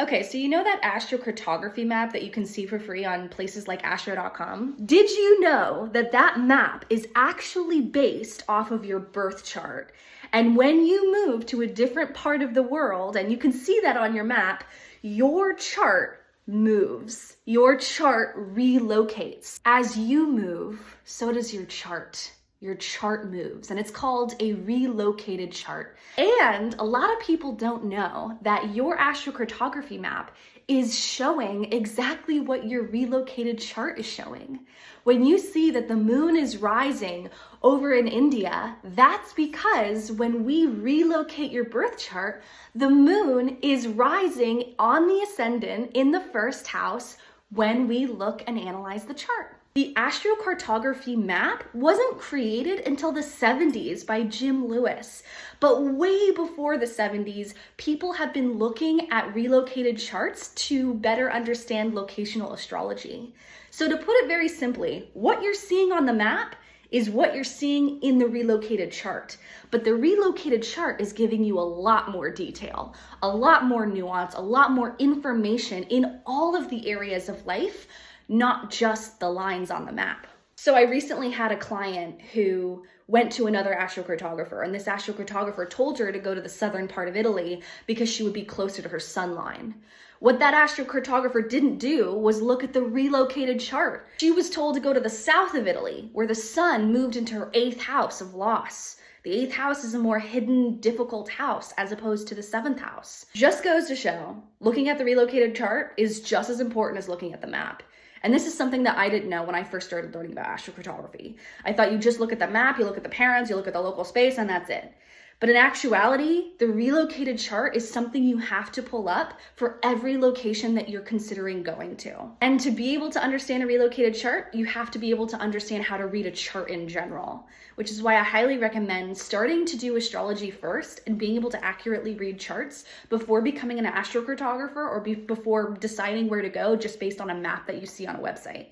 Okay, so you know that astrocartography map that you can see for free on places like astro.com? Did you know that that map is actually based off of your birth chart? And when you move to a different part of the world, and you can see that on your map, your chart moves. Your chart relocates. As you move, so does your chart. Your chart moves, and it's called a relocated chart. And a lot of people don't know that your astrocartography map is showing exactly what your relocated chart is showing. When you see that the moon is rising over in India, that's because when we relocate your birth chart, the moon is rising on the ascendant in the first house when we look and analyze the chart. The astrocartography map wasn't created until the 70s by Jim Lewis, but way before the 70s, people have been looking at relocated charts to better understand locational astrology. So to put it very simply, what you're seeing on the map is what you're seeing in the relocated chart. But the relocated chart is giving you a lot more detail, a lot more nuance, a lot more information in all of the areas of life, not just the lines on the map. So I recently had a client who went to another astrocartographer, and this astrocartographer told her to go to the southern part of Italy because she would be closer to her sun line. What that astrocartographer didn't do was look at the relocated chart. She was told to go to the south of Italy, where the sun moved into her 8th house of loss. The 8th house is a more hidden, difficult house as opposed to the 7th house. Just goes to show, looking at the relocated chart is just as important as looking at the map. And this is something that I didn't know when I first started learning about astrocartography. I thought you just look at the map, you look at the parents, you look at the local space, and that's it. But in actuality, the relocated chart is something you have to pull up for every location that you're considering going to. And to be able to understand a relocated chart, you have to be able to understand how to read a chart in general, which is why I highly recommend starting to do astrology first and being able to accurately read charts before becoming an astrocartographer or before deciding where to go just based on a map that you see on a website.